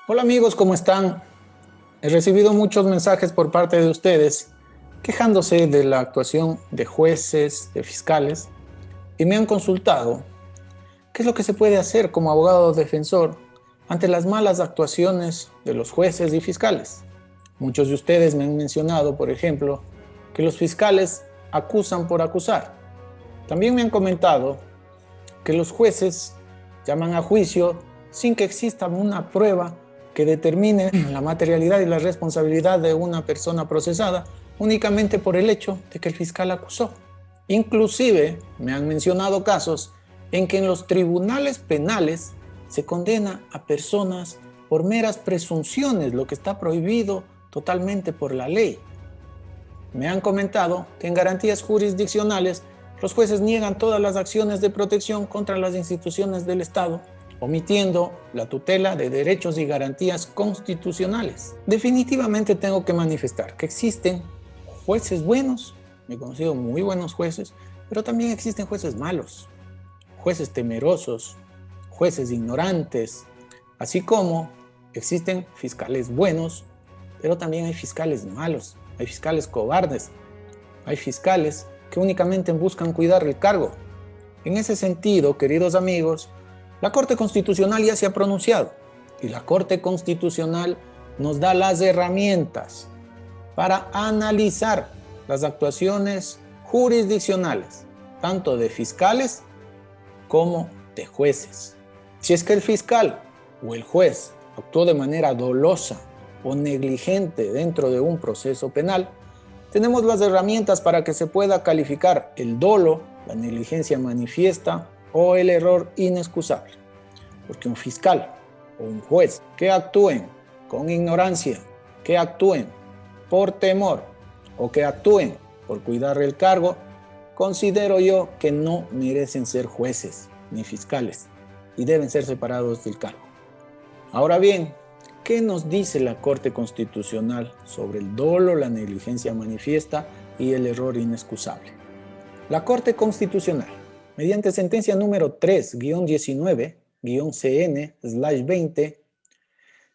Hola amigos, ¿cómo están? He recibido muchos mensajes por parte de ustedes quejándose de la actuación de jueces, de fiscales, y me han consultado qué es lo que se puede hacer como abogado defensor ante las malas actuaciones de los jueces y fiscales. Muchos de ustedes me han mencionado, por ejemplo, que los fiscales acusan por acusar. También me han comentado que los jueces llaman a juicio sin que exista una prueba que determine la materialidad y la responsabilidad de una persona procesada únicamente por el hecho de que el fiscal acusó. Inclusive me han mencionado casos en que en los tribunales penales se condena a personas por meras presunciones, lo que está prohibido totalmente por la ley. Me han comentado que en garantías jurisdiccionales los jueces niegan todas las acciones de protección contra las instituciones del Estado, omitiendo la tutela de derechos y garantías constitucionales. Definitivamente tengo que manifestar que existen jueces buenos, me he conocido muy buenos jueces, pero también existen jueces malos, jueces temerosos, jueces ignorantes, así como existen fiscales buenos, pero también hay fiscales malos, hay fiscales cobardes, hay fiscales que únicamente buscan cuidar el cargo. En ese sentido, queridos amigos, la Corte Constitucional ya se ha pronunciado y la Corte Constitucional nos da las herramientas para analizar las actuaciones jurisdiccionales, tanto de fiscales como de jueces. Si es que el fiscal o el juez actuó de manera dolosa o negligente dentro de un proceso penal, tenemos las herramientas para que se pueda calificar el dolo, la negligencia manifiesta o el error inexcusable. Porque un fiscal o un juez que actúen con ignorancia, que actúen por temor o que actúen por cuidar el cargo, considero yo que no merecen ser jueces ni fiscales y deben ser separados del cargo. Ahora bien, ¿qué nos dice la Corte Constitucional sobre el dolo, la negligencia manifiesta y el error inexcusable? La Corte Constitucional, mediante sentencia número 3-19-CN/20,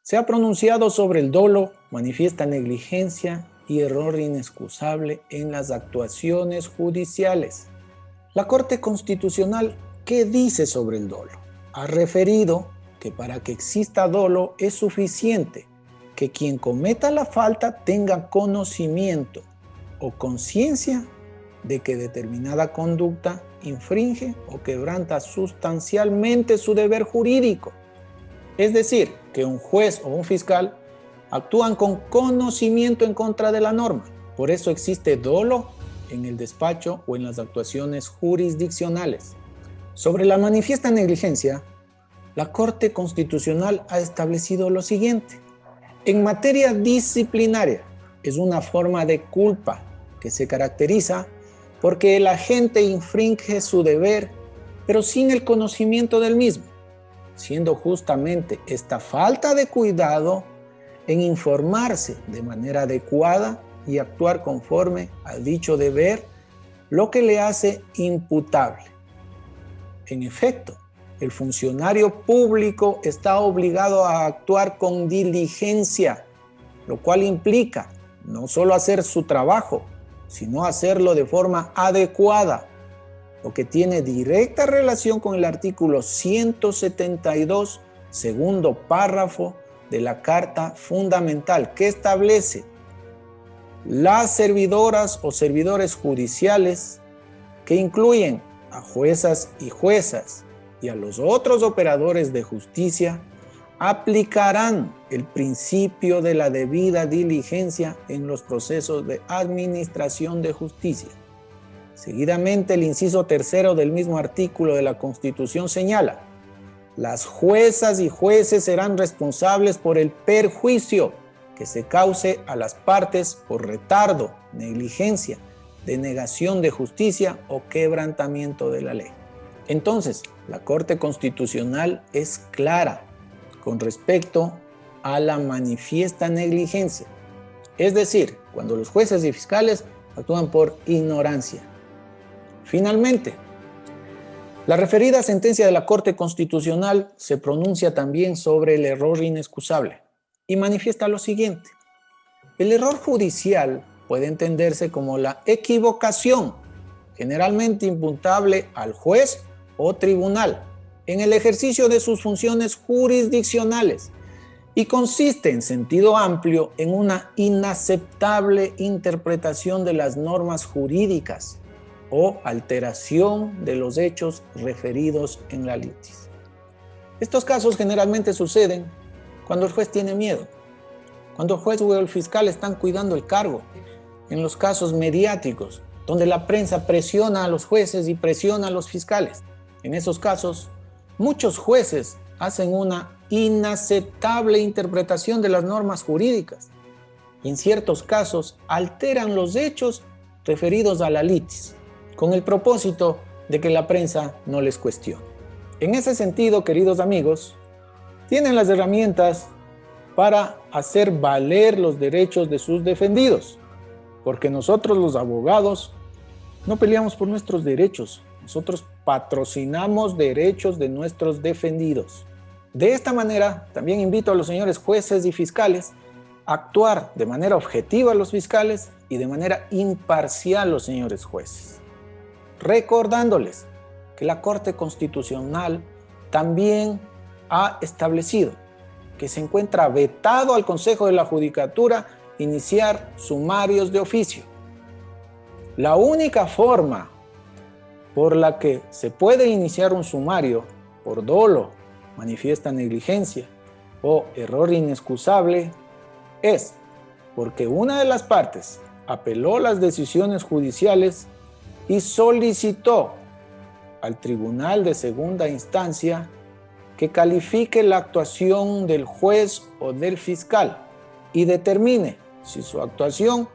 se ha pronunciado sobre el dolo, manifiesta negligencia y error inexcusable en las actuaciones judiciales. La Corte Constitucional, ¿qué dice sobre el dolo? Ha referido que para que exista dolo es suficiente que quien cometa la falta tenga conocimiento o conciencia de que determinada conducta infringe o quebranta sustancialmente su deber jurídico. Es decir, que un juez o un fiscal actúan con conocimiento en contra de la norma. Por eso existe dolo en el despacho o en las actuaciones jurisdiccionales. Sobre la manifiesta negligencia, la Corte Constitucional ha establecido lo siguiente. En materia disciplinaria, es una forma de culpa que se caracteriza porque el agente infringe su deber, pero sin el conocimiento del mismo, siendo justamente esta falta de cuidado en informarse de manera adecuada y actuar conforme a dicho deber, lo que le hace imputable. En efecto, el funcionario público está obligado a actuar con diligencia, lo cual implica no solo hacer su trabajo, sino hacerlo de forma adecuada, lo que tiene directa relación con el artículo 172, segundo párrafo de la Carta Fundamental, que establece las servidoras o servidores judiciales, que incluyen a juezas y juezas, y a los otros operadores de justicia, aplicarán el principio de la debida diligencia en los procesos de administración de justicia. Seguidamente, el inciso tercero del mismo artículo de la Constitución señala: las juezas y jueces serán responsables por el perjuicio que se cause a las partes por retardo, negligencia, denegación de justicia o quebrantamiento de la ley. Entonces, la Corte Constitucional es clara con respecto a la manifiesta negligencia, es decir, cuando los jueces y fiscales actúan por ignorancia. Finalmente, La referida sentencia de la Corte Constitucional se pronuncia también sobre el error inexcusable y manifiesta lo siguiente. El error judicial puede entenderse como la equivocación, generalmente imputable al juez o tribunal, en el ejercicio de sus funciones jurisdiccionales y consiste en sentido amplio en una inaceptable interpretación de las normas jurídicas o alteración de los hechos referidos en la litis. Estos casos generalmente suceden cuando el juez tiene miedo, cuando el juez o el fiscal están cuidando el cargo, en los casos mediáticos, donde la prensa presiona a los jueces y presiona a los fiscales. En esos casos, muchos jueces hacen una inaceptable interpretación de las normas jurídicas y en ciertos casos alteran los hechos referidos a la litis, con el propósito de que la prensa no les cuestione. En ese sentido, queridos amigos, tienen las herramientas para hacer valer los derechos de sus defendidos, porque nosotros los abogados no peleamos por nuestros derechos, nosotros patrocinamos derechos de nuestros defendidos. De esta manera, también invito a los señores jueces y fiscales a actuar de manera objetiva a los fiscales y de manera imparcial a los señores jueces, recordándoles que la Corte Constitucional también ha establecido que se encuentra vetado al Consejo de la Judicatura iniciar sumarios de oficio. La única forma por la que se puede iniciar un sumario por dolo, manifiesta negligencia o error inexcusable es porque una de las partes apeló las decisiones judiciales y solicitó al Tribunal de Segunda Instancia que califique la actuación del juez o del fiscal y determine si su actuación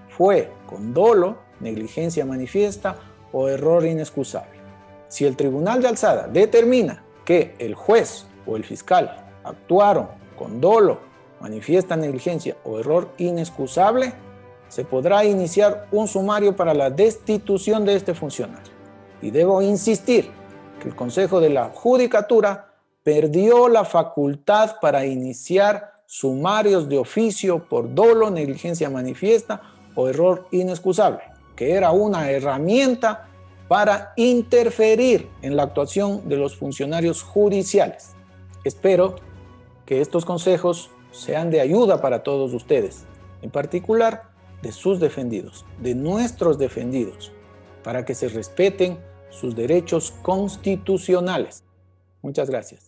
fue con dolo, negligencia manifiesta o error inexcusable. Si el Tribunal de Alzada determina que el juez o el fiscal actuaron con dolo, manifiesta negligencia o error inexcusable, se podrá iniciar un sumario para la destitución de este funcionario. Y debo insistir que el Consejo de la Judicatura perdió la facultad para iniciar sumarios de oficio por dolo, negligencia manifiesta o error inexcusable, que era una herramienta para interferir en la actuación de los funcionarios judiciales. Espero que estos consejos sean de ayuda para todos ustedes, en particular de sus defendidos, de nuestros defendidos, para que se respeten sus derechos constitucionales. Muchas gracias.